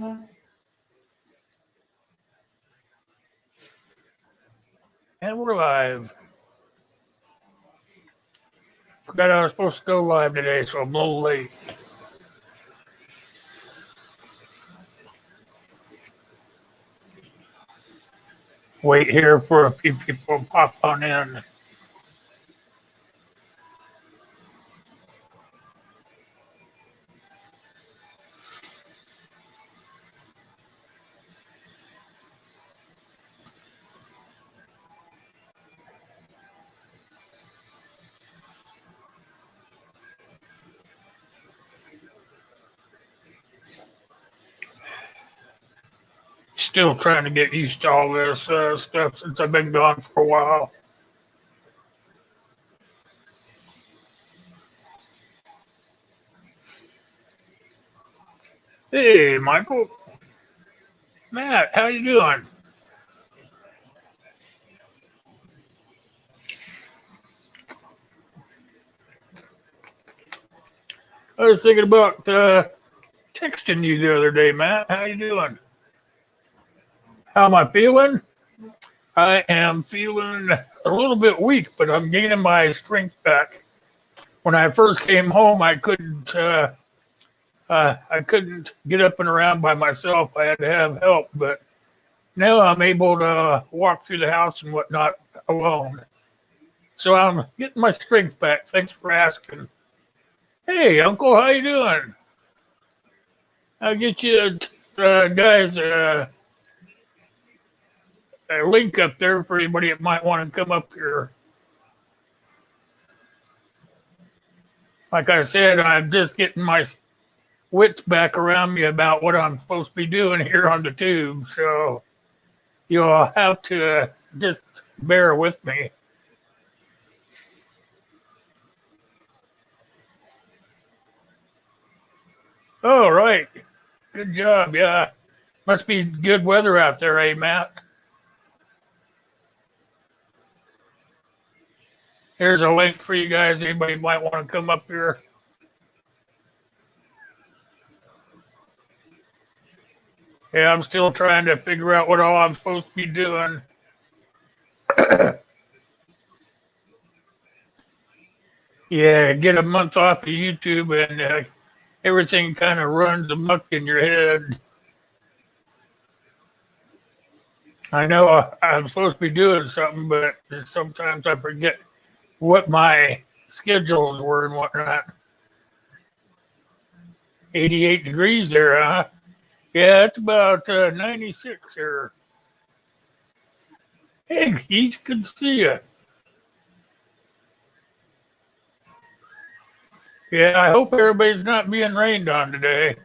And we're live. Forgot I was supposed to go live today, so I'm a little late. Wait here for a few people to pop on in. Still trying to get used to all this stuff since I've been gone for a while. Hey, Michael. Matt, how you doing? I was thinking about texting you the other day, Matt. How you doing? How am I feeling? I am feeling a little bit weak, but I'm gaining my strength back. When I first came home, I couldn't get up and around by myself. I had to have help, but now I'm able to walk through the house and whatnot alone. So I'm getting my strength back. Thanks for asking. Hey, Uncle, how you doing? I'll get you guys a link up there for anybody that might want to come up here. Like I said, I'm just getting my wits back around me about what I'm supposed to be doing here on the tube. So you'll have to just bear with me. All right. Good job. Yeah. Must be good weather out there, eh, Matt? Here's a link for you guys. Anybody might want to come up here. Yeah, I'm still trying to figure out what all I'm supposed to be doing. Yeah, get a month off of YouTube and everything kind of runs amok in your head. I know I'm supposed to be doing something, but sometimes I forget what my schedules were and whatnot. 88 degrees there, huh? Yeah, it's about 96 here. Hey, Keith, good to see you. Yeah, I hope everybody's not being rained on today.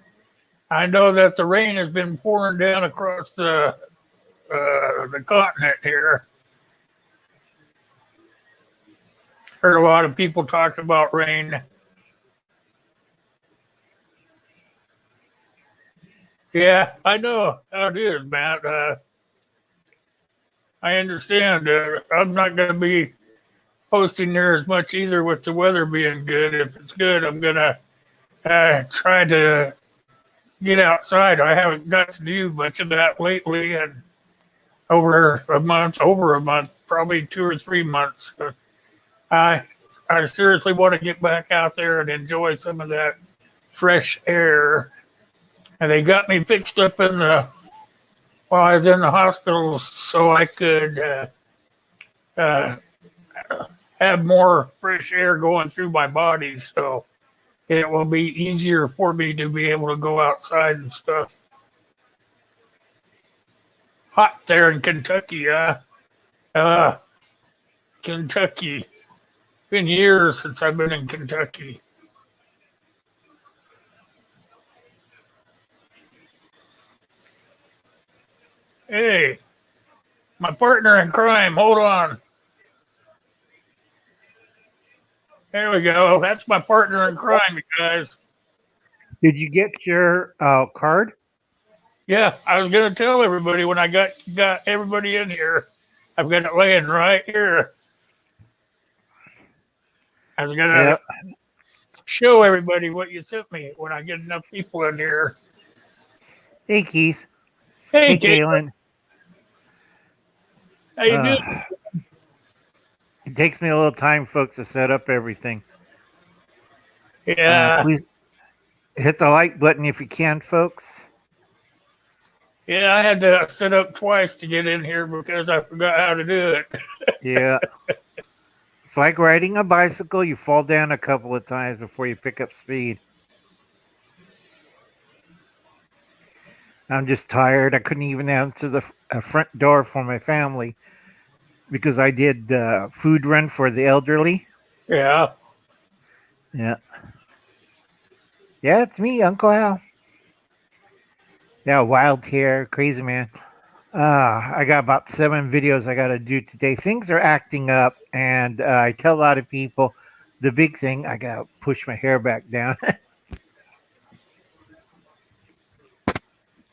I know that the rain has been pouring down across the continent here. Heard a lot of people talk about rain. Yeah, I know how it is, Matt. I understand. I'm not going to be posting there as much either with the weather being good. If it's good, I'm going to try to get outside. I haven't got to do much of that lately, and over a month, probably 2 or 3 months. I I seriously want to get back out there and enjoy some of that fresh air. And they got me fixed up in the while I was in the hospital so I could uh, have more fresh air going through my body. So it will be easier for me to be able to go outside and stuff. Hot there in Kentucky, uh, Kentucky. Been years since I've been in Kentucky. Hey, my partner in crime. Hold on. There we go. That's my partner in crime, you guys. Did you get your card? Yeah, I was gonna tell everybody when I got everybody in here. I've got it laying right here. I was gonna Yeah. show everybody what you sent me when I get enough people in here. Hey, Keith. Hey, Hey, Kate, Kaylin. how you doing? Uh, it takes me a little time, folks, to set up everything. Yeah, Please hit the like button if you can, folks. yeah, I had to set up twice to get in here because I forgot how to do it. Yeah. It's like riding a bicycle. You fall down a couple of times before you pick up speed. I'm just tired. I couldn't even answer the front door for my family because I did food run for the elderly. Yeah. Yeah. Yeah, it's me, Uncle Al. Yeah, wild hair, crazy man. I got about 7 videos I got to do today. Things are acting up, and I tell a lot of people the big thing I got to push my hair back down.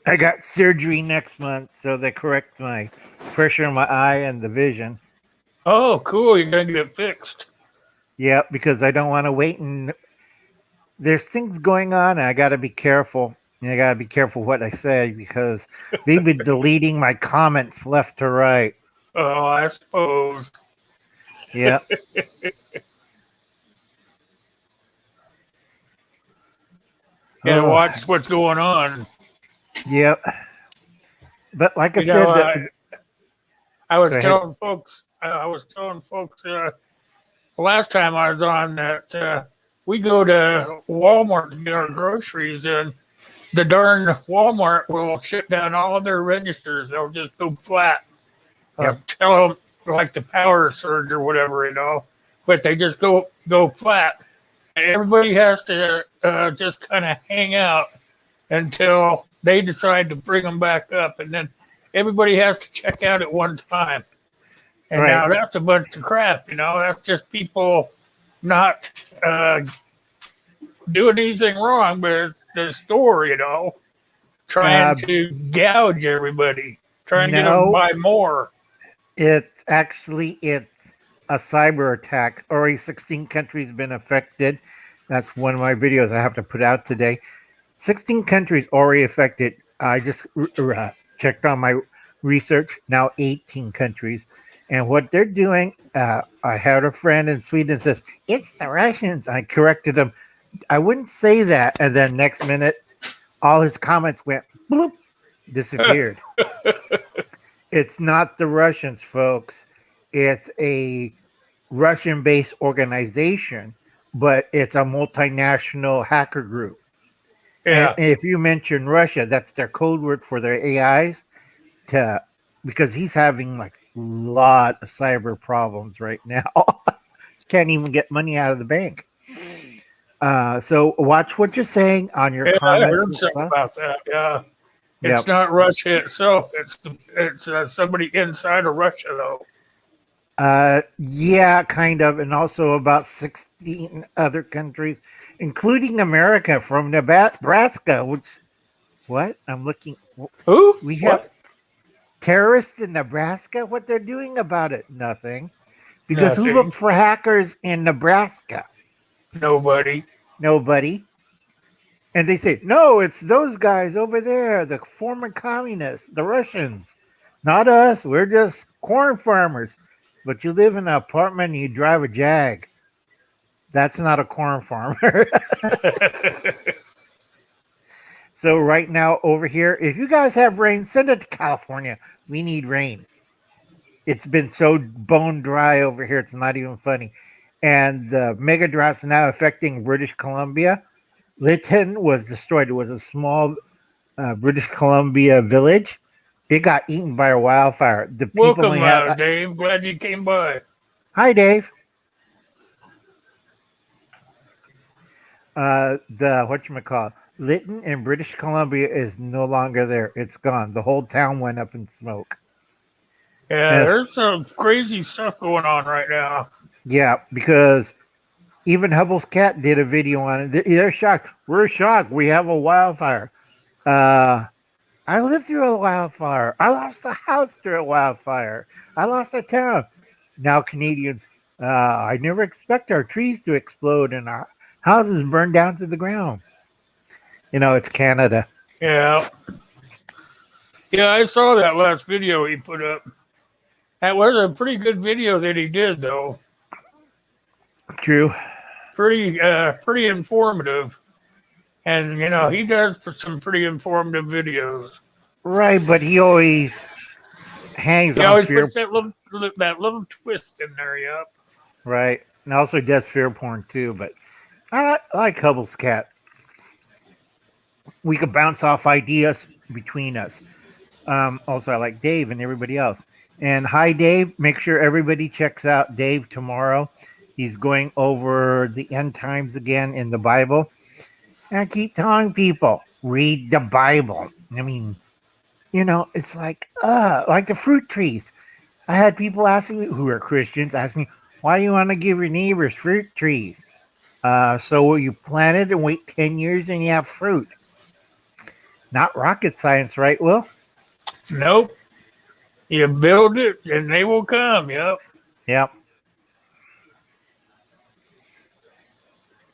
I got surgery next month, so they correct my pressure in my eye and the vision. Oh, cool. You're gonna get it fixed. Yeah, because I don't want to wait, and there's things going on, and I got to be careful. And I got to be careful what I say because they've been deleting my comments left to right. Oh, I suppose. Yeah. Gotta Oh, watch what's going on. yeah. But like I You know, said, I was go ahead. telling folks, last time I was on that we go to Walmart to get our groceries, and the darn Walmart will shut down all of their registers. They'll just go flat. Yep. Tell them like the power surge or whatever, but they just go flat. Everybody has to just kind of hang out until they decide to bring them back up, and then everybody has to check out at one time. And Right. now that's a bunch of crap. That's just people not doing anything wrong, but it's the store, trying Uh, to gouge everybody, trying to get them to no, buy more. it's a cyber attack. Already 16 countries been affected. That's one of my videos I have to put out today. 16 countries already affected. I just checked on my research. Now 18 countries. And what they're doing, I had a friend in Sweden says, it's the Russians. I corrected him. I wouldn't say that. And then next minute, all his comments went bloop, disappeared. It's not the Russians, folks. It's a Russian based organization, but it's a multinational hacker group. And Yeah, if you mention Russia, that's their code word for their AIs to because he's having like a lot of cyber problems right now. Can't even get money out of the bank. So watch what you're saying on your yeah, I comments heard and something stuff. about that. Yeah, it's Yep. not Russia itself. It's somebody inside of Russia though. Yeah, kind of, and also about 16 other countries, including America from Nebraska. Which what I'm looking, Who? we have What? terrorists in Nebraska. What they're doing about it? Nothing. Because who Nothing. looked for hackers in Nebraska? Nobody. Nobody. And they say, no, it's those guys over there, the former communists, the Russians. Not us. We're just corn farmers. But you live in an apartment and you drive a Jag. That's not a corn farmer. So right now over here, if you guys have rain, send it to California. We need rain. It's been so bone dry over here, it's not even funny. And the mega drought's now affecting British Columbia. Lytton was destroyed. It was a small British Columbia village. It got eaten by a wildfire. The people only Welcome, had. Dave. Glad you came by. Hi, Dave. The whatchamacallit, Lytton in British Columbia is no longer there. It's gone. The whole town went up in smoke. Yeah, And there's some crazy stuff going on right now. yeah, because even Hubble's cat did a video on it. They're shocked. We're shocked. We have a wildfire. Uh, I lived through a wildfire. I lost a house through a wildfire. I lost a town. Now Canadians, I never expect our trees to explode and our houses burn down to the ground. It's Canada. Yeah. Yeah, I saw that last video he put up. That was a pretty good video that he did, though. True. Pretty informative. And he does some pretty informative videos. Right, but he always hangs He on always fear. puts that little twist in there. Yep. Right, and also does fear porn too. But I like Hubble's cat. We could bounce off ideas between us. Also, I like Dave and everybody else. And hi, Dave. Make sure everybody checks out Dave tomorrow. He's going over the end times again in the Bible. And I keep telling people, read the Bible. I mean, it's like the fruit trees. I had people asking me who are Christians ask me, why you want to give your neighbors fruit trees? So you plant it and wait 10 years and you have fruit. Not rocket science, right, Will? Nope. You build it and they will come. Yep. Yep.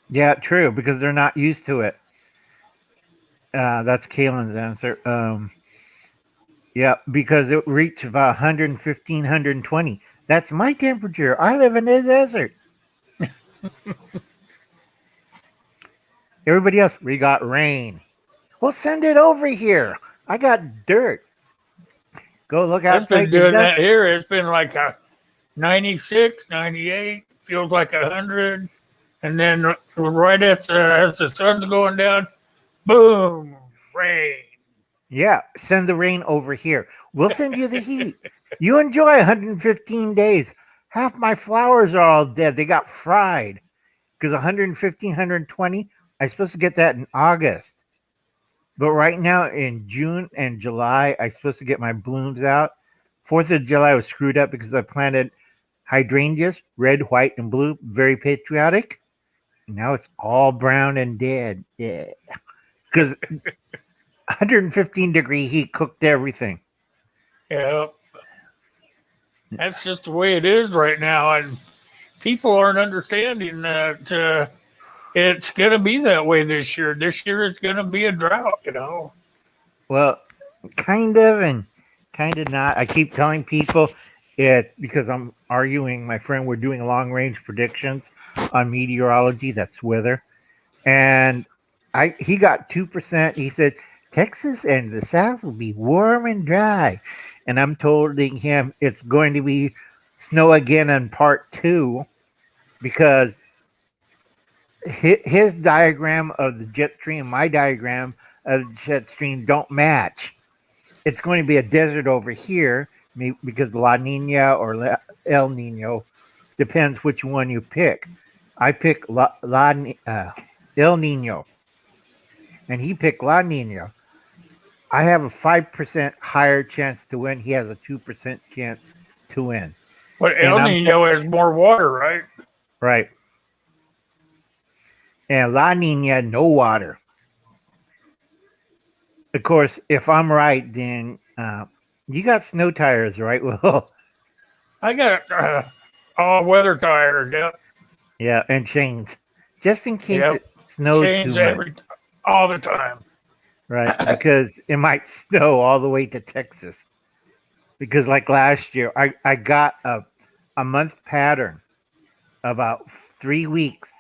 Yeah, true, because they're not used to it. That's Kaylin's answer. Yeah, because it reached about 115, 120. That's my temperature. I live in the desert. Everybody else, we got rain. Well, send it over here. I got dirt. Go look It's been outside. Is doing that that here. It's been like a 96, 98. Feels like 100. And then right as the sun's going down, boom, rain. Yeah, send the rain over here. We'll send you the heat. You enjoy 115 days. Half my flowers are all dead. They got fried because 115, 120, I'm supposed to get that in August. But right now in June and July, I'm supposed to get my blooms out. 4th of July was screwed up because I planted hydrangeas, red, white, and blue, very patriotic. Now it's all brown and dead. Yeah. Because 115-degree heat cooked everything. Yeah, that's just the way it is right now. And people aren't understanding that it's going to be that way this year. This year is going to be a drought. Well, kind of and kind of not. I keep telling people it because I'm arguing my friend. We're doing long range predictions on meteorology. That's weather, and he got 2%. He said Texas and the South will be warm and dry, and I'm telling him it's going to be snow again in part two because his diagram of the jet stream and my diagram of the jet stream don't match. It's going to be a desert over here because La Nina or El Nino depends which one you pick. I pick El Nino, and he picked La Nina. I have a 5% higher chance to win. He has a 2% chance to win. But And El Nino has more water, right? right. And La Nina, no water. Of course, if I'm right, then you got snow tires, right? Well, I got all weather tires. Yep. yeah, and chains, just in case Yep. it snowed too Change much, all the time. right? Because it might snow all the way to Texas. Because like last year, I got a month pattern about 3 weeks,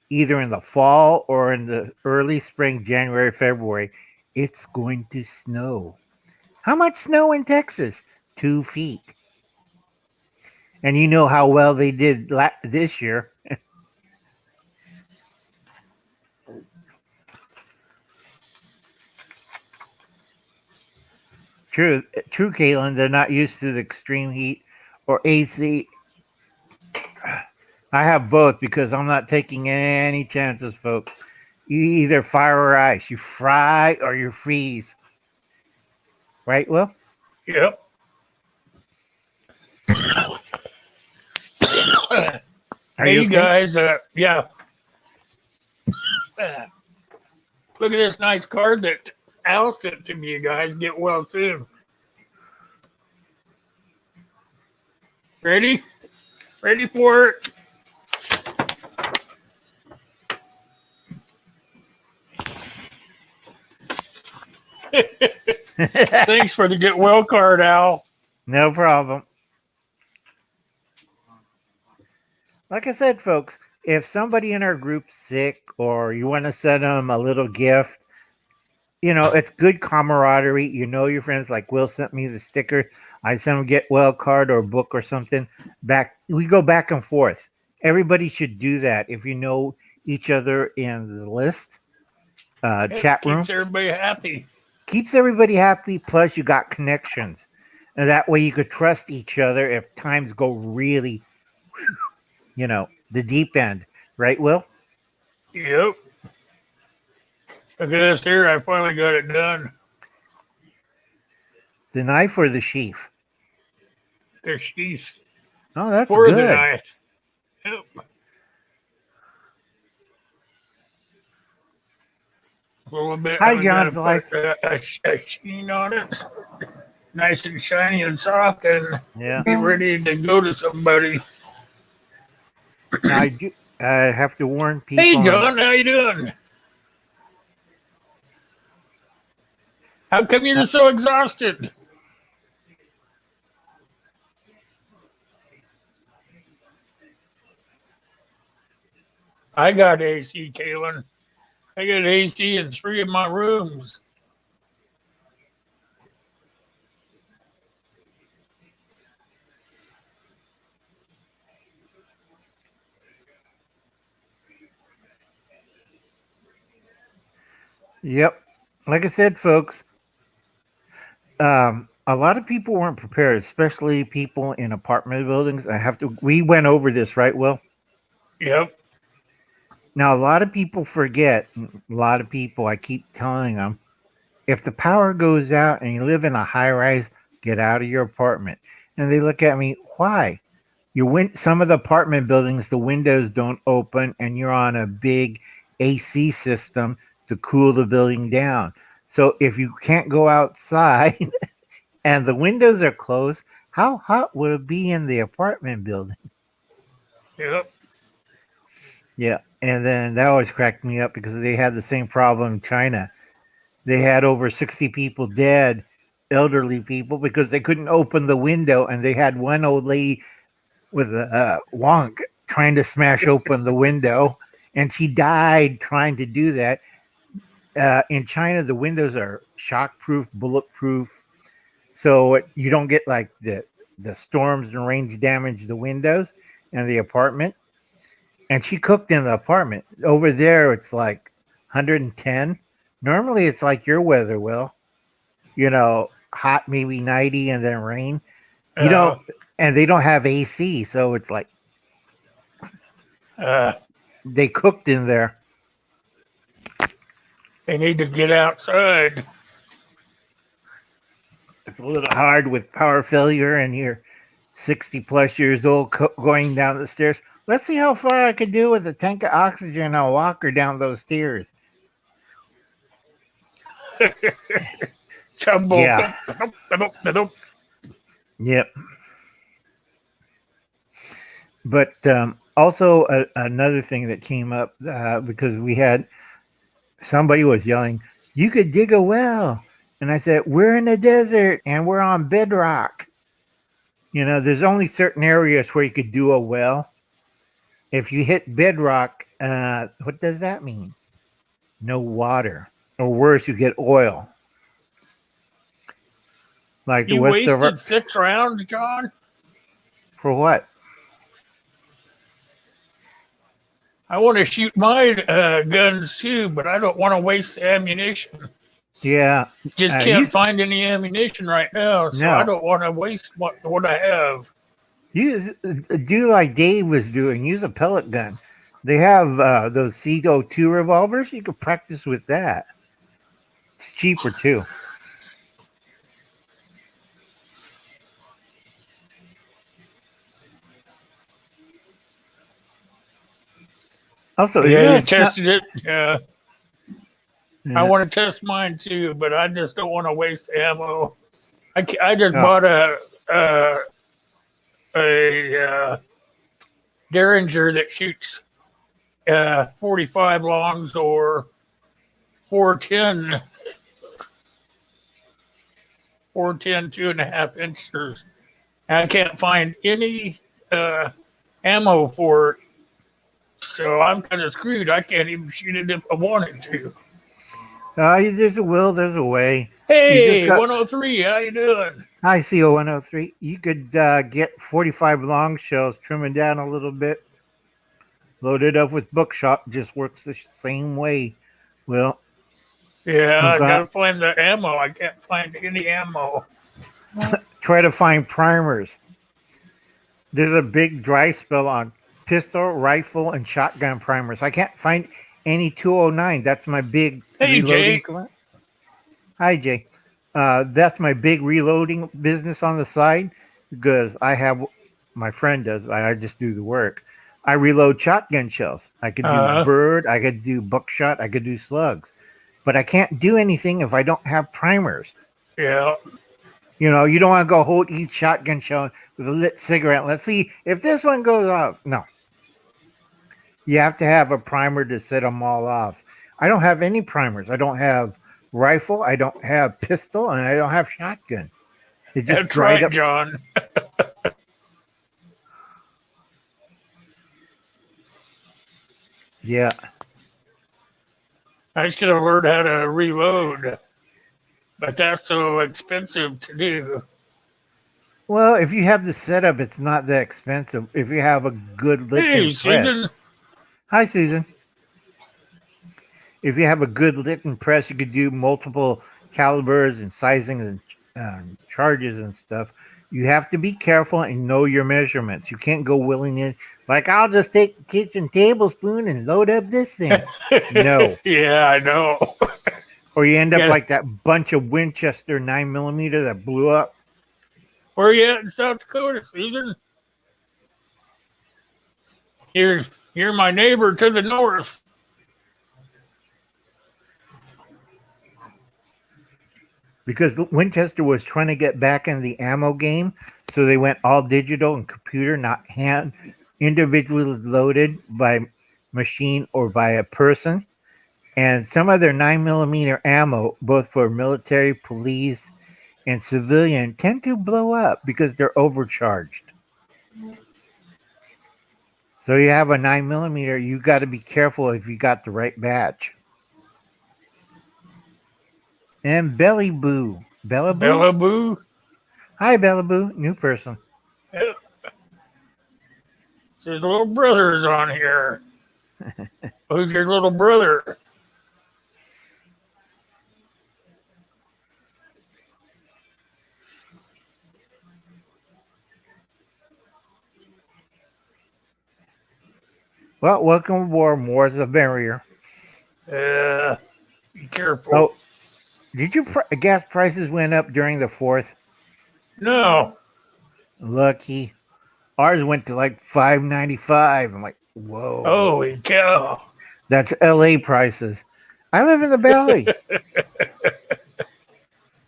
either in the fall or in the early spring, January, February. It's going to snow. How much snow in Texas? 2 feet. And you know how well they did this year. True, Caitlin. They're not used to the extreme heat or AC. I have both because I'm not taking any chances, folks. You either fire or ice. You fry or you freeze. Right, Will? Yep. Are you Hey, okay? guys. Yeah. Uh, Look at this nice card that Al sent to me, you guys. Get well soon. Ready? Ready for it? Thanks for the get well card, Al. No problem. Like I said, folks, if somebody in our group's sick or you want to send them a little gift, it's good camaraderie. Your friends, like Will sent me the sticker. I sent him a get well card or a book or something. We go back and forth. Everybody should do that if you know each other in the list It chat room. keeps everybody happy. Keeps everybody happy. Plus, you got connections, and that way you could trust each other if times go really, the deep end. Right, Will? Yep. Look at this here. I finally got it done. The knife or the sheath? The sheath Oh, that's for good. the knife. Yep. A little bit. Hi, I'm John's gonna life. put a sheen on it, nice and shiny and soft, and Yeah. be ready to go to somebody. I do. I have to warn people. Hey, John, how you doing? How come you're so exhausted? I got AC, Kaylin. I got AC in 3 of my rooms. Yep. Like I said, folks, a lot of people weren't prepared, especially people in apartment buildings. We went over this, right, Will? Yep. Now, a lot of people forget, I keep telling them, if the power goes out and you live in a high rise, get out of your apartment. And they look at me, why? Some of the apartment buildings, the windows don't open and you're on a big AC system to cool the building down. So if you can't go outside and the windows are closed, how hot would it be in the apartment building? Yep. Yeah. And then that always cracked me up because they had the same problem in China. They had over 60 people dead, elderly people, because they couldn't open the window. And they had one old lady with a wonk trying to smash open the window. And she died trying to do that. In China, the windows are shockproof, bulletproof. So you don't get like the storms and rains damage the windows and the apartment. And she cooked in the apartment. Over there, it's like 110. Normally, it's like your weather, Will. Hot, maybe 90, and then rain. And they don't have AC, so it's like they cooked in there. They need to get outside. It's a little hard with power failure and you're 60 plus years old going down the stairs. Let's see how far I could do with a tank of oxygen and a walker down those stairs. Chumble. Yeah. Yep. But also another thing that came up because we had somebody was yelling, "You could dig a well," and I said, "We're in the desert and we're on bedrock. There's only certain areas where you could do a well. If you hit bedrock, what does that mean? No water, or worse, you get oil." Like you wasted 6 rounds, John? For what? I want to shoot my guns too, but I don't want to waste the ammunition. Yeah. Just can't find any ammunition right now, so I don't want to waste what I have. Do like Dave was doing. Use a pellet gun. They have those CO2 revolvers. You could practice with that. It's cheaper too. Also, yeah, you tested it. Yeah. I want to test mine too, but I just don't want to waste ammo. I just bought a Derringer that shoots 45 longs or 410. 410 2.5 inchers. And I can't find any uh, ammo for it, so I'm kind of screwed. I can't even shoot it if I wanted to. There's a will, there's a way. You just Hey, got 103, how you doing? ICO 103. You could get 45 long shells, trim it down a little bit, load it up with bookshot. Just works the same way. Well, Yeah, I'm I gonna gotta find the ammo. I can't find any ammo. try to find primers. There's a big dry spell on pistol, rifle, and shotgun primers. I can't find any 209. That's my big Hey, reloading. Jake. Hi, Jay. That's my big reloading business on the side because I have my friend does. I just do the work. I reload shotgun shells. I could do Uh, bird. I could do buckshot. I could do slugs, but I can't do anything if I don't have primers. yeah. You know, you don't want to go hold each shotgun shell with a lit cigarette. Let's see if this one goes off. No, you have to have a primer to set them all off. I don't have any primers. I don't have rifle. I don't have pistol, and I don't have shotgun. It just That's dried right, up. John. Yeah. I should have learned how to reload, but that's so expensive to do. Well, if you have the setup, it's not that expensive. If you have a good lit Hey, and press. Susan. Hi, Susan. If you have a good lit and press, you could do multiple calibers and sizing and charges and stuff. You have to be careful and know your measurements. You can't go willing in like I'll just take a kitchen tablespoon and load up this thing. No. Yeah, I know. Or you end up Yeah. like that bunch of Winchester 9mm that blew up. Where you at in South Dakota, Susan? You're my neighbor to the north. Because Winchester was trying to get back in the ammo game, so they went all digital and computer, not hand individually loaded by machine or by a person. And some of their 9mm ammo, both for military, police, and civilian, tend to blow up because they're overcharged. So you have a 9mm, you got to be careful if you got the right batch. And Belly Boo. Bella Boo? Bella Boo. Hi, Bella Boo. New person. Yeah. His little brother's on here. Who's your little brother? Well, welcome aboard. More the merrier. Be careful. Oh, did you gas prices went up during the 4th? No. Lucky. Ours went to like $5.95. I'm like, whoa. Holy cow. That's LA prices. I live in the Valley.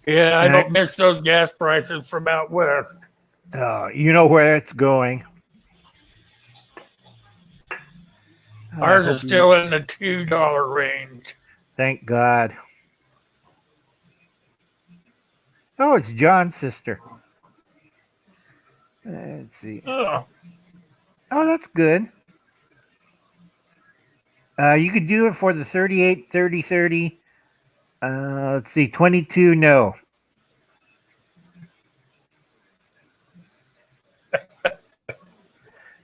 Yeah, I don't miss those gas prices from out west. You know where it's going. Ours is still in the $2 range. Thank God. Oh, it's John's sister. Let's see. Oh, That's good. You could do it for the 38, 30, 30. Let's see, 22, no.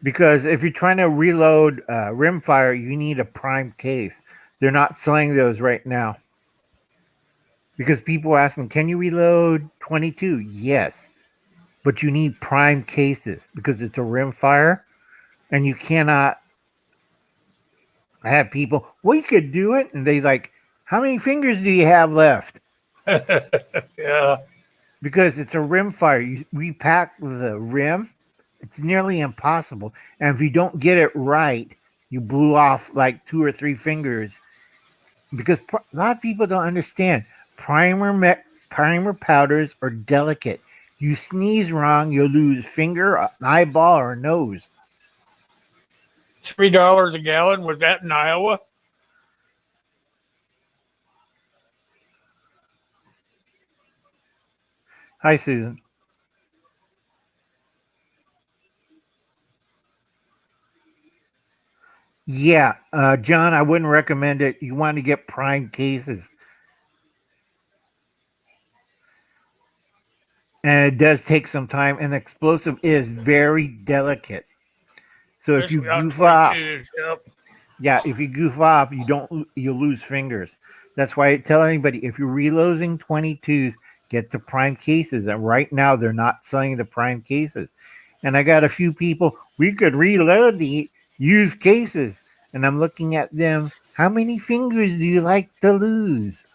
Because if you're trying to reload rimfire, you need a prime case. They're not selling those right now. Because people are asking, can you reload 22? Yes. But you need prime cases because it's a rimfire. And you cannot. I have people, we could do it. And they like, how many fingers do you have left? yeah. Because it's a rimfire. You repack the rim. It's nearly impossible. And if you don't get it right, you blew off like 2 or 3 fingers. Because a lot of people don't understand. Primer powders are delicate. You sneeze wrong, you'll lose finger, an eyeball, or a nose. $3 a gallon. Was that in Iowa? Hi, Susan. Yeah, John, I wouldn't recommend it. You want to get prime cases. And it does take some time, and explosive is very delicate. So if you Especially on goof off, 22s. Yep. yeah, if you goof off, you lose fingers. That's why I tell anybody if you're reloading 22s, get the prime cases. And right now they're not selling the prime cases. And I got a few people, we could reload the used cases. And I'm looking at them, how many fingers do you like to lose?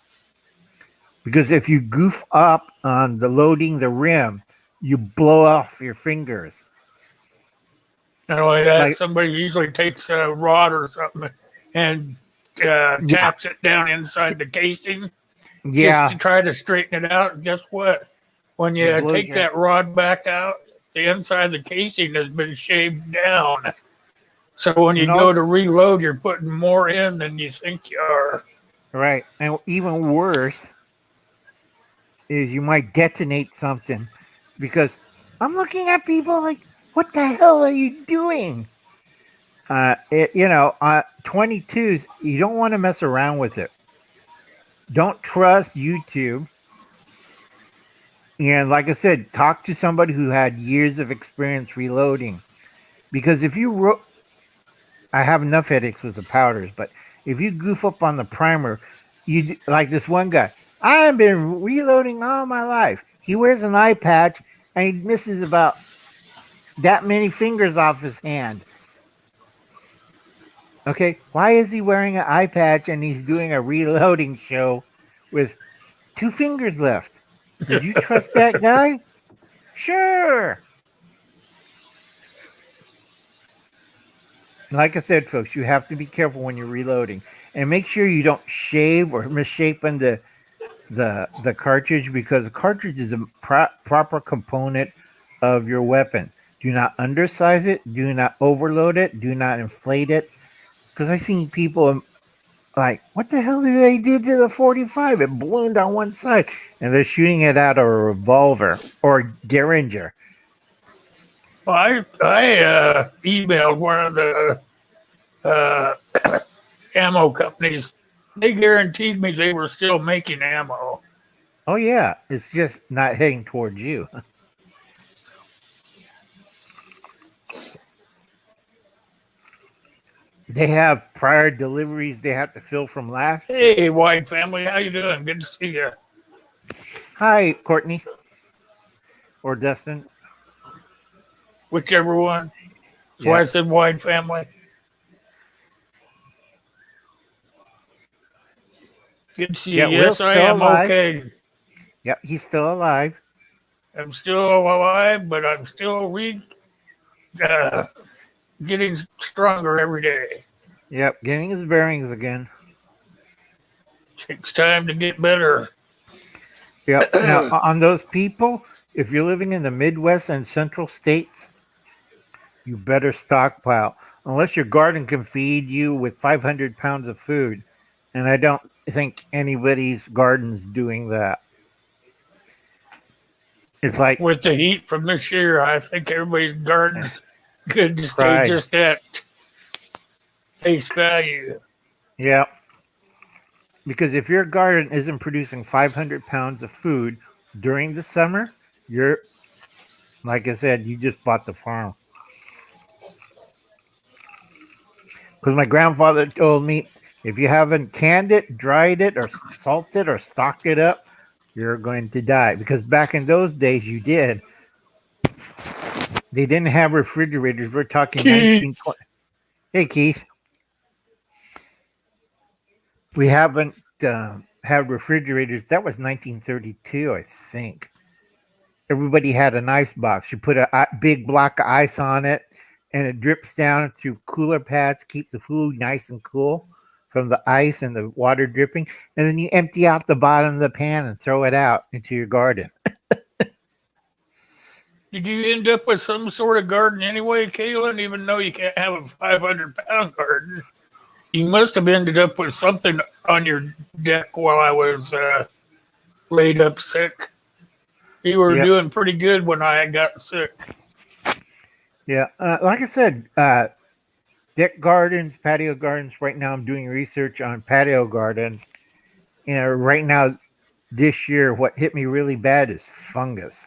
Because if you goof up on the loading the rim, you blow off your fingers. Not only that, Like, somebody usually takes a rod or something and yeah, taps it down inside the casing just to yeah, try to straighten it out. Guess what? When it you blows take your that rod back out, the inside of the casing has been shaved down. So when you and all go to reload, you're putting more in than you think you are. right. And even worse is you might detonate something because I'm looking at people like, what the hell are you doing? 22s, you don't want to mess around with it. Don't trust YouTube. And like I said, talk to somebody who had years of experience reloading. Because if you I have enough headaches with the powders, but if you goof up on the primer, like this one guy. I've been reloading all my life. He wears an eye patch and he misses about that many fingers off his hand. Okay, why is he wearing an eye patch and he's doing a reloading show with two fingers left? Would you trust that guy? Sure. Like I said, folks, you have to be careful when you're reloading and make sure you don't shave or misshapen the cartridge because the cartridge is a proper component of your weapon. Do not undersize it. Do not overload it. Do not inflate it. Because I've seen people like, what the hell did they do to the 45? It ballooned on one side, and they're shooting it out of a revolver or Derringer. Well, I emailed one of the uh, ammo companies. They guaranteed me they were still making ammo. Oh yeah, it's just not heading towards you. They have prior deliveries they have to fill from last year. Hey, Wide family, how you doing? Good to see you. Hi, Courtney or Dustin. Whichever one. That's why Yeah, I said Wide family. Good to see yeah, you. Will's Yes, I still am alive. okay. Yep, he's still alive. I'm still alive, but I'm still uh, getting stronger every day. Yep, getting his bearings again. Takes time to get better. Yep. Now, on those people, if you're living in the Midwest and Central states, you better stockpile. Unless your garden can feed you with 500 pounds of food. And I don't think anybody's garden's doing that. It's like With the heat from this year, I think everybody's garden's good to stay fried. just at face value. Yeah. Because if your garden isn't producing 500 pounds of food during the summer, you're, like I said, you just bought the farm. Because my grandfather told me if you haven't canned it, dried it, or salted or stocked it up, you're going to die. Because back in those days, you did. They didn't have refrigerators. We're talking Keith, 1920. Hey, Keith, we haven't had refrigerators. That was 1932, I think. Everybody had an ice box. You put a big block of ice on it, and it drips down through cooler pads, keep the food nice and cool from the ice and the water dripping. And then you empty out the bottom of the pan and throw it out into your garden. did you end up with some sort of garden anyway, Kaylin? Even though you can't have a 500-pound garden, you must have ended up with something on your deck while I was laid up sick. You were Yep. doing pretty good when I got sick. Yeah. Like I said, deck gardens, patio gardens. Right now, I'm doing research on patio gardens. Right now, this year, what hit me really bad is fungus,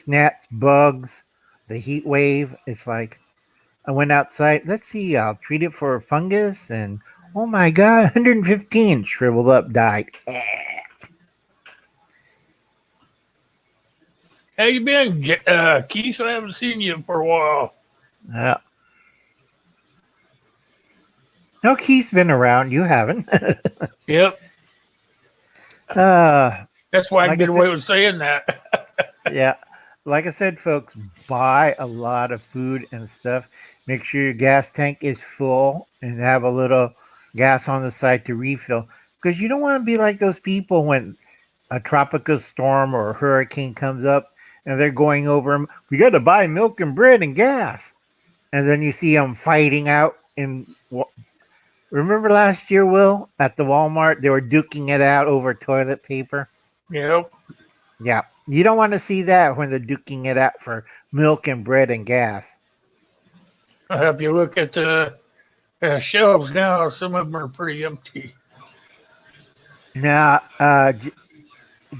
gnats, bugs, the heat wave. It's like I went outside. Let's see, I'll treat it for fungus, and oh my god, 115 shriveled up, died. How you been, Keith? I haven't seen you for a while. Uh, no, Keith's been around. You haven't. Yep, uh, that's why I can like I get said, away with saying that. yeah, like I said, folks, buy a lot of food and stuff. Make sure your gas tank is full and have a little gas on the side to refill because you don't want to be like those people when a tropical storm or a hurricane comes up and they're going over them. We got to buy milk and bread and gas, and then you see them fighting out in. Remember last year, Will, at the Walmart, they were duking it out over toilet paper. Yep. Yeah, you don't want to see that when they're duking it out for milk and bread and gas. If you look at the shelves now, some of them are pretty empty. Now,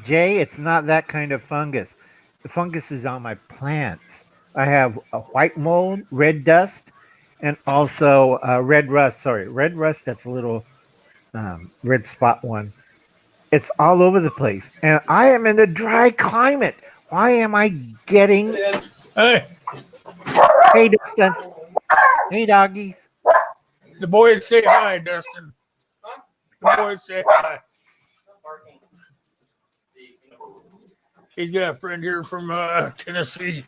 Jay, it's not that kind of fungus. The fungus is on my plants. I have a white mold, red dust, and also red rust. Sorry, red rust. That's a little red spot one. It's all over the place, and I am in a dry climate. Why am I getting? Hey, Hey, Dustin. Hey, doggies. the boys say hi, Dustin. The boys say hi. He's got a friend here from Tennessee.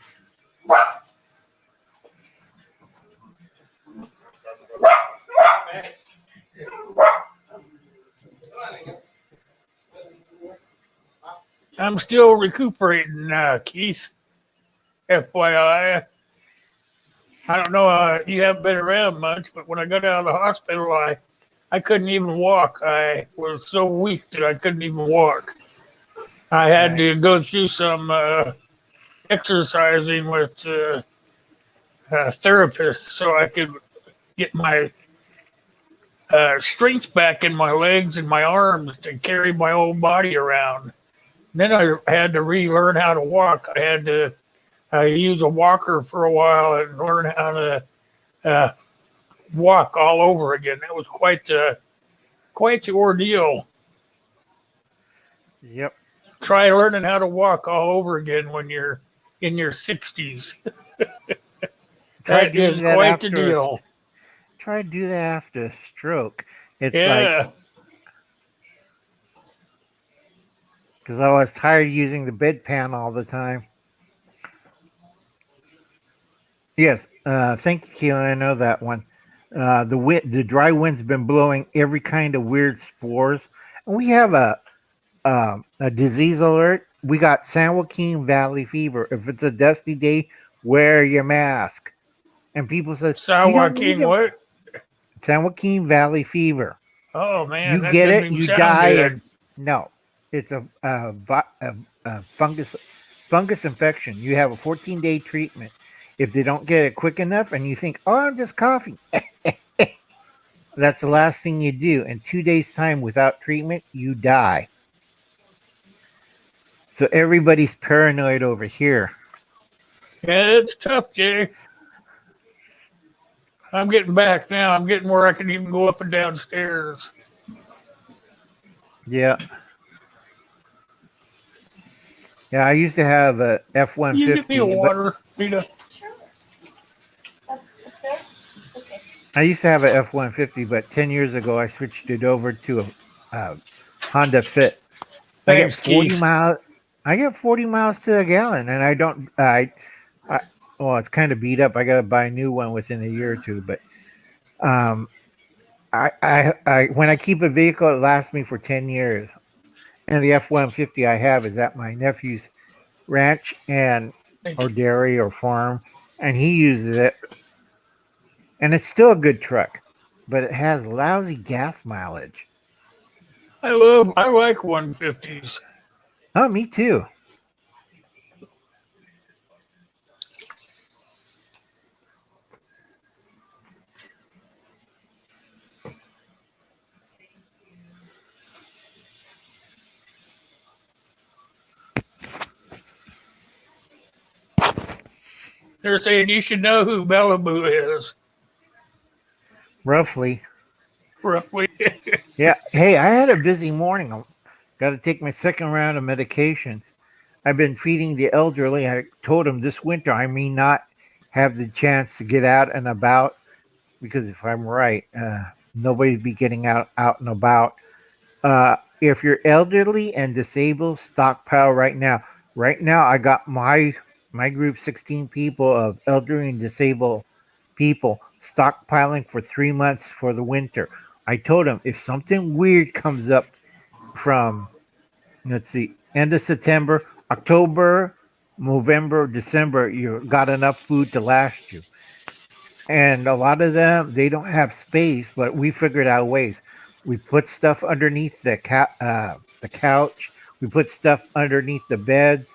I'm still recuperating, Keith. FYI. I don't know. You haven't been around much, but when I got out of the hospital, I couldn't even walk. I was so weak that I couldn't even walk. I had to go through some exercising with a therapist so I could get my strength back in my legs and my arms to carry my whole body around. Then I had to relearn how to walk. I had to use a walker for a while and learn how to uh, walk all over again. That was quite the ordeal. Yep. Try learning how to walk all over again when you're in your 60s. Try That doing is that quite the after. deal. Try to do that after a stroke. It's like Yeah. because I was tired of using the bedpan all the time. Yes, thank you, Keelan. I know that one. The dry wind's been blowing every kind of weird spores, and we have a disease alert. We got San Joaquin Valley fever. If it's a dusty day, wear your mask. And people say San you don't need Joaquin, them. what? San Joaquin Valley fever. Oh, man, You that get doesn't it, even you sound die, and good. no, it's a fungus infection. You have a 14-day treatment. If they don't get it quick enough, and you think, "Oh, I'm just coughing," that's the last thing you do. In 2 days' time, without treatment, you die. So everybody's paranoid over here. Yeah, it's tough, Jay. I'm getting back now. I'm getting where I can even go up and down stairs. Yeah, yeah. I used to have a F one Can you get me a fifty, but water, Rita? I used to have a F 150, but 10 years ago I switched it over to a Honda Fit. I get Thanks, 40 Keith. miles. I get 40 miles to a gallon, and I don't. I well, it's kind of beat up. I got to buy a new one within a year or two. But um, when I keep a vehicle, it lasts me for 10 years. And the F-150 I have is at my nephew's ranch and Thank or you. dairy or farm, and he uses it, and it's still a good truck, but it has lousy gas mileage. I like 150s. Oh, me too. They're saying you should know who Malibu is, roughly. roughly. Yeah. Hey, I had a busy morning. I got to take my second round of medications. I've been feeding the elderly. I told them this winter I may not have the chance to get out and about because if I'm right, nobody'd be getting out and about. If you're elderly and disabled, stockpile right now. Right now, I got my group 16 people of elderly and disabled people stockpiling for 3 months for the winter. I told them if something weird comes up from let's see, end of September, October, November, December, you got enough food to last you. And a lot of them, they don't have space, but we figured out ways. We put stuff underneath the couch. We put stuff underneath the beds.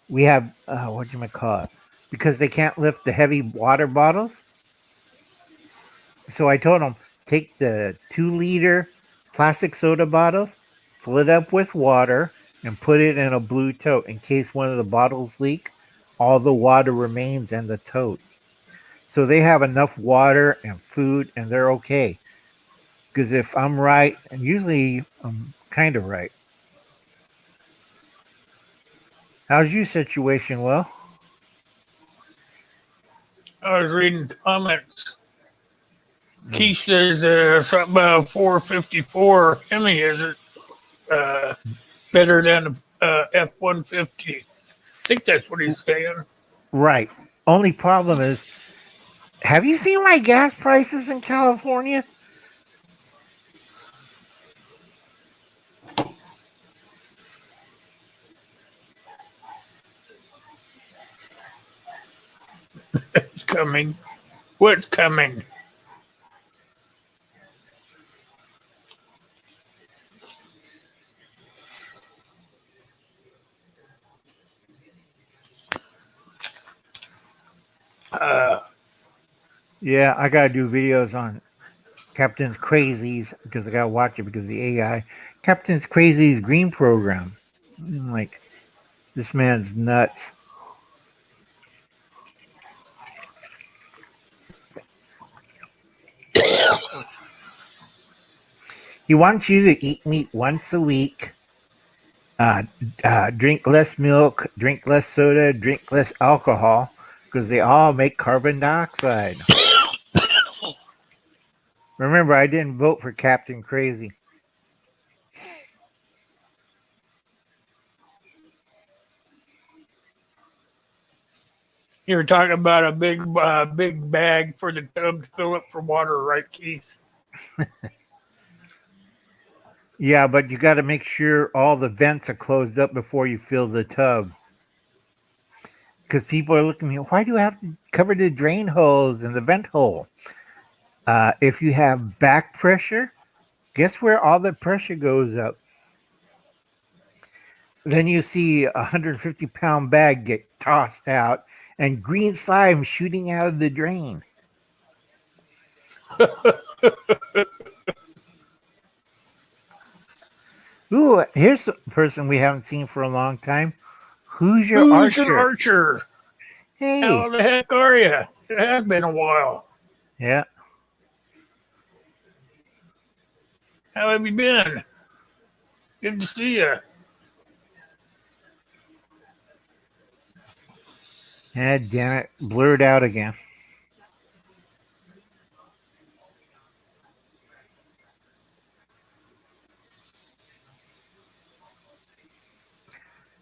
We have what do you call it? Because they can't lift the heavy water bottles. So I told them take the 2 liter plastic soda bottles, fill it up with water, and put it in a blue tote in case one of the bottles leak. All the water remains in the tote. So they have enough water and food and they're okay. Because if I'm right, and usually I'm kind of right. How's your situation? Well, I was reading comments. mm, Keith says something about 454 Hemi is it uh, better than F-150. I think that's what he's saying. right. Only problem is, have you seen my gas prices in California? It's coming. What's coming? Uh, Yeah, I gotta do videos on Captain's Crazies because I gotta watch it because of the AI. Captain's Crazies Green Program. I'm like, this man's nuts. He wants you to eat meat once a week, uh, drink less milk, drink less soda, drink less alcohol because they all make carbon dioxide. Remember, I didn't vote for Captain Crazy. you were talking about a big bag for the tub to fill up for water, right, Keith? Yeah, but you got to make sure all the vents are closed up before you fill the tub. Because people are looking at me, why do I have to cover the drain holes and the vent hole? If you have back pressure, guess where all the pressure goes up? Then you see a 150-pound bag get tossed out and green slime shooting out of the drain. Ooh, here's a person we haven't seen for a long time. Who's your Who's your archer? archer? Hey. How the heck are you? It has been a while. Yeah. How have you been? Good to see you. Yeah, damn it. Blurred out again.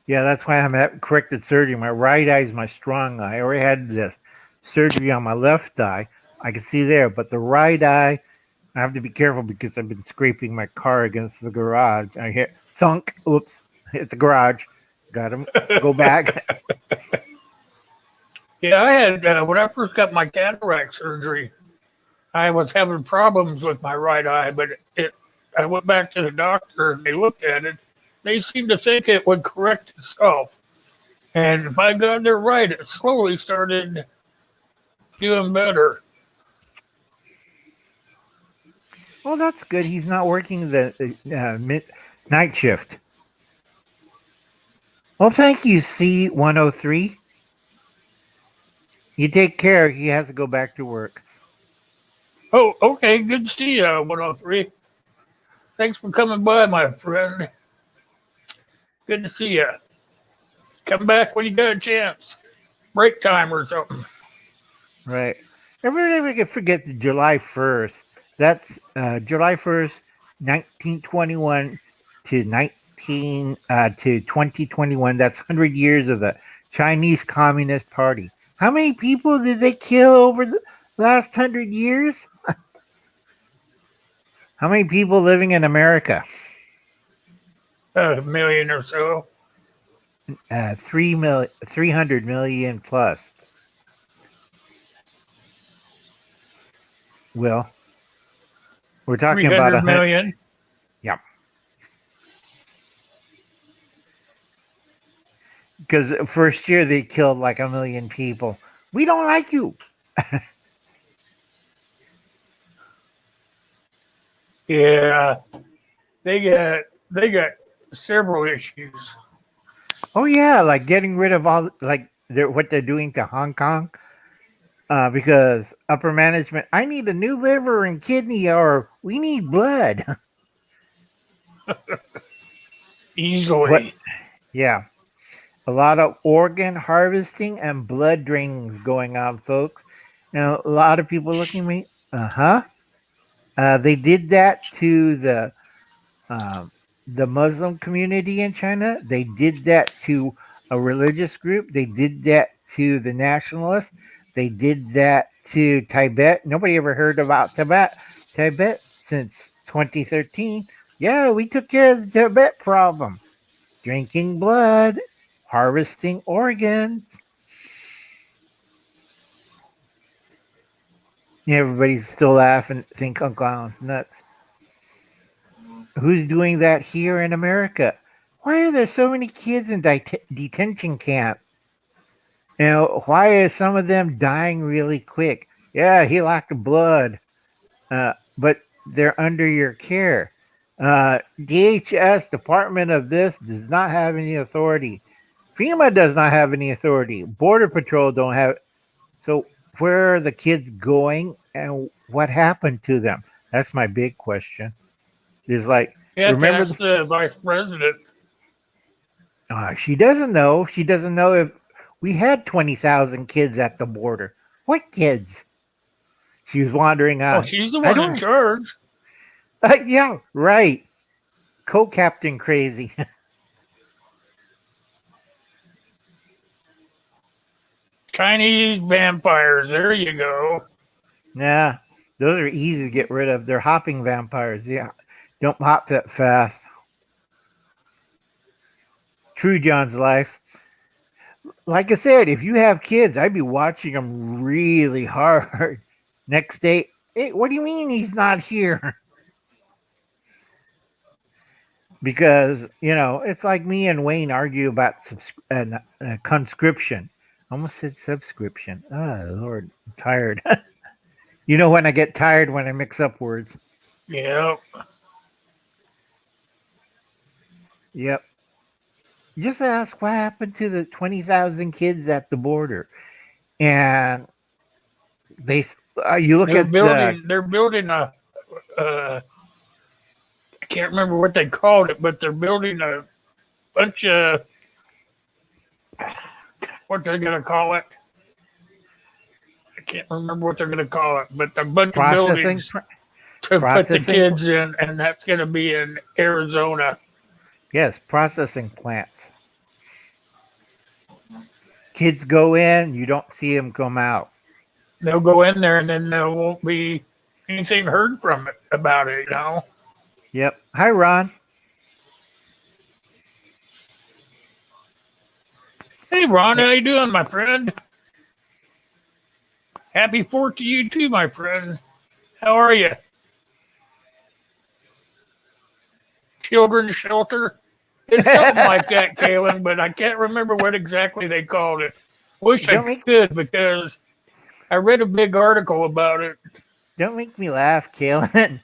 Yeah, that's why I'm at corrected surgery. My right eye is my strong eye. I already had the surgery on my left eye. I can see there, but the right eye, I have to be careful because I've been scraping my car against the garage. I hear thunk. Oops, it's the garage. Got to go back. Yeah, I had when I first got my cataract surgery, I was having problems with my right eye, but it I went back to the doctor and they looked at it. They seemed to think it would correct itself. And my God, they're right. It slowly started doing better. Well, that's good. He's not working the night shift. Well, thank you, C103. You take care. He has to go back to work. Oh, okay. Good to see you, 103. Thanks for coming by, my friend. Good to see you. Come back when you got a chance. Break time or something. Right. Every day we can forget the July 1st. That's July 1st, 1921 to 2021. That's 100 years of the Chinese Communist Party. How many people did they kill over the last 100 years? How many people living in America? A million or so. 300 million plus. Well, we're talking about 300 a hundred. million. Yeah. Because first year they killed like 1 million people. We don't like you. Yeah. They got several issues. Oh yeah, like getting rid of all like what they're doing to Hong Kong. Because upper management, I need a new liver and kidney, or we need blood. What? Easily. Yeah, a lot of organ harvesting and blood drainings going on, folks. Now a lot of people looking at me. Uh-huh. They did that to um, the Muslim community in China. They did that to a religious group. They did that to the nationalists. They did that to Tibet. Nobody ever heard about Tibet since 2013. Yeah, we took care of the Tibet problem. Drinking blood, harvesting organs. Everybody's still laughing, think Uncle Alan's nuts. Who's doing that here in America? Why are there so many kids in detention camp? You know, why are some of them dying really quick? Yeah, he lacked blood, but they're under your care. DHS, Department of this, does not have any authority. FEMA does not have any authority. Border Patrol don't have. So where are the kids going, and what happened to them? That's my big question. Is like, You have to remember ask the vice president. she doesn't know. She doesn't know if we had 20,000 kids at the border. What kids? She was wandering Well, on. she's the I one in don't. charge. Yeah, right. Co-captain crazy. Chinese vampires. There you go. Nah, those are easy to get rid of. They're hopping vampires. Yeah, don't hop that fast. True John's life. Like I said, if you have kids, I'd be watching them really hard. Next day, hey, what do you mean he's not here? Because it's like me and Wayne argue about conscription. I almost said subscription. Oh Lord, I'm tired. You know when I get tired when I mix up words. Yeah. Yep. Just ask what happened to the 20,000 kids at the border, and they. You look They're at the. building. They're building a. I can't remember what they called it, but they're building a bunch of. What they're gonna call it? I can't remember what they're gonna call it, but a bunch of Processing. buildings to put the Processing. kids in, and that's gonna be in Arizona. Yes, processing plants. Kids go in, you don't see them come out. They'll go in there, and then there won't be anything heard from it about it. Yep. Hi, Ron. Hey, Ron, how you doing, my friend? Happy 4th to you too, my friend. How are you? Children's shelter? It's something like that, Kalen, but I can't remember what exactly they called it. Wish I could because I read a big article about it. Don't make me laugh, Kaylin.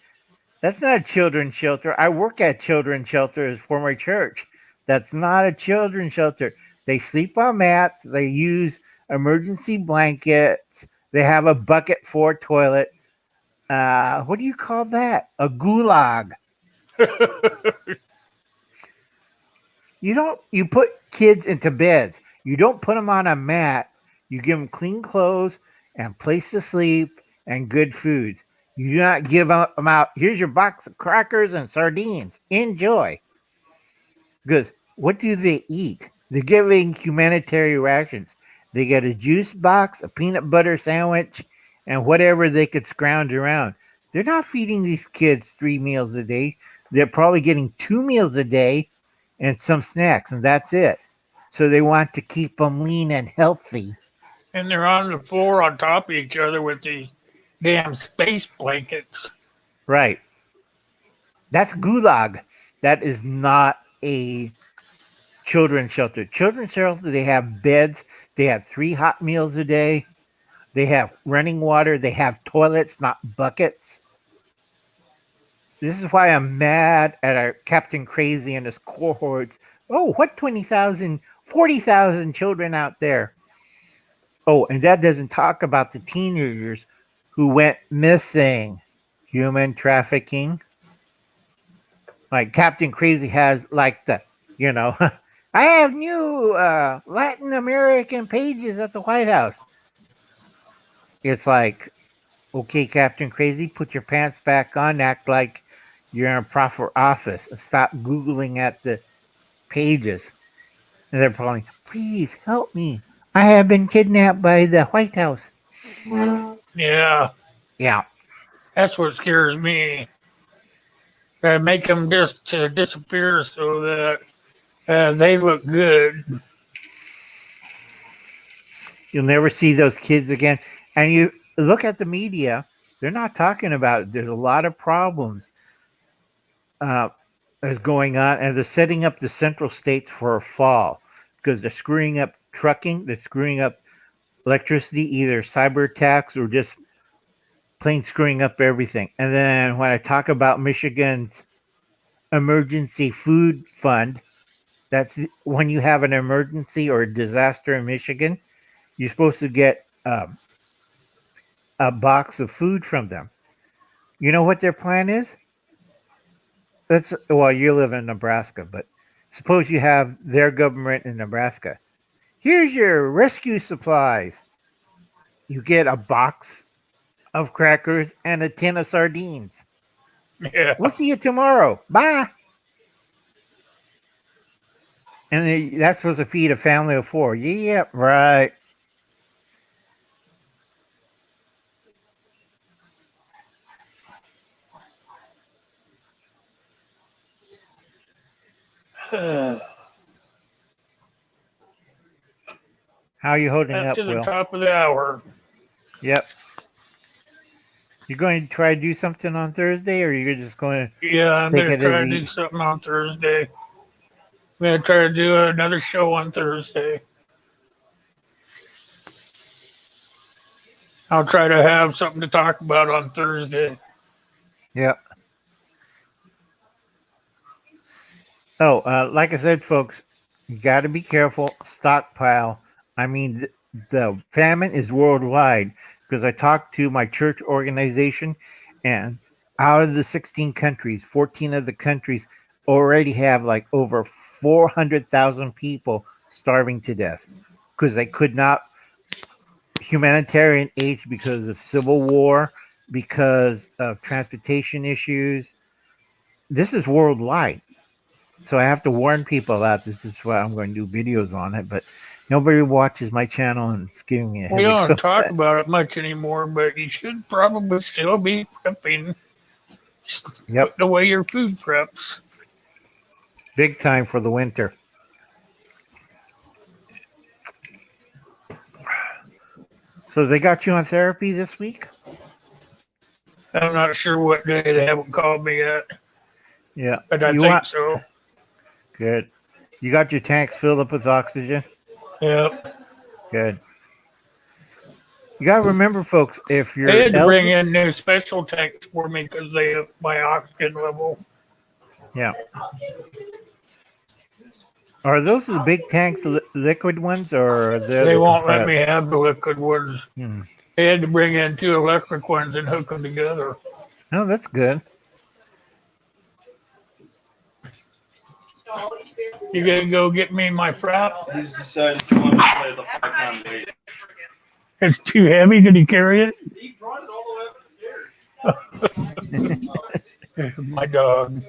That's not a children's shelter. I work at children's shelters for my church. That's not a children's shelter. They sleep on mats. They use emergency blankets. They have a bucket for toilet. What do you call that? A gulag. You put kids into beds. You don't put them on a mat. You give them clean clothes and place to sleep and good foods. You do not give them out. Here's your box of crackers and sardines. Enjoy. Because what do they eat? They're giving humanitarian rations. They get a juice box, a peanut butter sandwich, and whatever they could scrounge around. They're not feeding these kids 3 meals a day. They're probably getting 2 meals a day and some snacks, and that's it. So they want to keep them lean and healthy. And they're on the floor on top of each other with these damn space blankets. Right. That's gulag. That is not a children's shelter. Children's shelter, they have beds. They have 3 hot meals a day. They have running water. They have toilets, not buckets. This is why I'm mad at our Captain Crazy and his cohorts. Oh, what 20,000, 40,000 children out there? Oh, and that doesn't talk about the teenagers who went missing. Human trafficking. Like Captain Crazy has like the, I have new Latin American pages at the White House. It's like, okay, Captain Crazy, put your pants back on, act like you're in a proper office. Stop Googling at the pages. And they're probably, please help me. I have been kidnapped by the White House. Yeah. Yeah. That's what scares me. Make them just disappear so that they look good. You'll never see those kids again. And you look at the media, they're not talking about it. There's a lot of problems that's going on, and they're setting up the central states for a fall because they're screwing up trucking, they're screwing up electricity, either cyber attacks or just plain screwing up everything. And then when I talk about Michigan's emergency food fund, that's when you have an emergency or a disaster in Michigan, you're supposed to get a box of food from them. You know what their plan is? Well, you live in Nebraska, but suppose you have their government in Nebraska. Here's your rescue supplies. You get a box of crackers and a tin of sardines. Yeah. We'll see you tomorrow. Bye. And that's supposed to feed a family of 4. Yeah, right. How are you holding up, to the Will? top of the hour. Yep. You're going to try to do something on Thursday, or you're just going to? Yeah, I'm going to try to do something on Thursday. I'm going to try to do another show on Thursday. I'll try to have something to talk about on Thursday. Yep. Oh, like I said, folks, you got to be careful. Stockpile. I mean, the famine is worldwide because I talked to my church organization, and out of the 16 countries, 14 of the countries already have like over 400,000 people starving to death because they could not humanitarian aid because of civil war, because of transportation issues. This is worldwide. So I have to warn people that this is why I'm going to do videos on it, but nobody watches my channel and it's giving me a headache. We don't talk about it much anymore, but you should probably still be prepping. Yep. The way your food preps. Big time for the winter. So they got you on therapy this week? I'm not sure what day. They haven't called me yet. Yeah. But I think so. Good. You got your tanks filled up with oxygen? Yep. Good. You got to remember, folks, if you're... They had to bring in new special tanks for me because they have my oxygen level. Yeah. Are those the big tanks, liquid ones, or They the won't let compressed? me have the liquid ones. Hmm. They had to bring in 2 electric ones and hook them together. Oh, that's good. You gonna go get me my frap? He's decided to want to play the 5-pound weight. It's too heavy. Did he carry it? He brought it all the way up the stairs. My dog.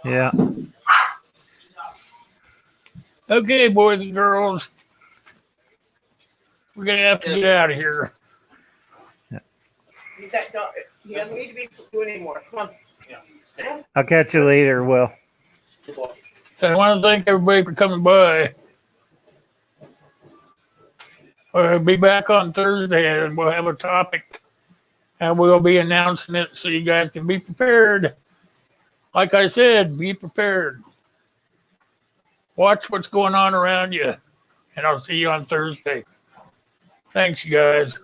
Yeah. Okay, boys and girls. We're gonna have to get out of here. You don't need to be doing anymore. Come on. I'll catch you later, Will. So I want to thank everybody for coming by. We'll be back on Thursday and we'll have a topic and we'll be announcing it so you guys can be prepared. Like I said, be prepared. Watch what's going on around you. And I'll see you on Thursday. Thanks, you guys.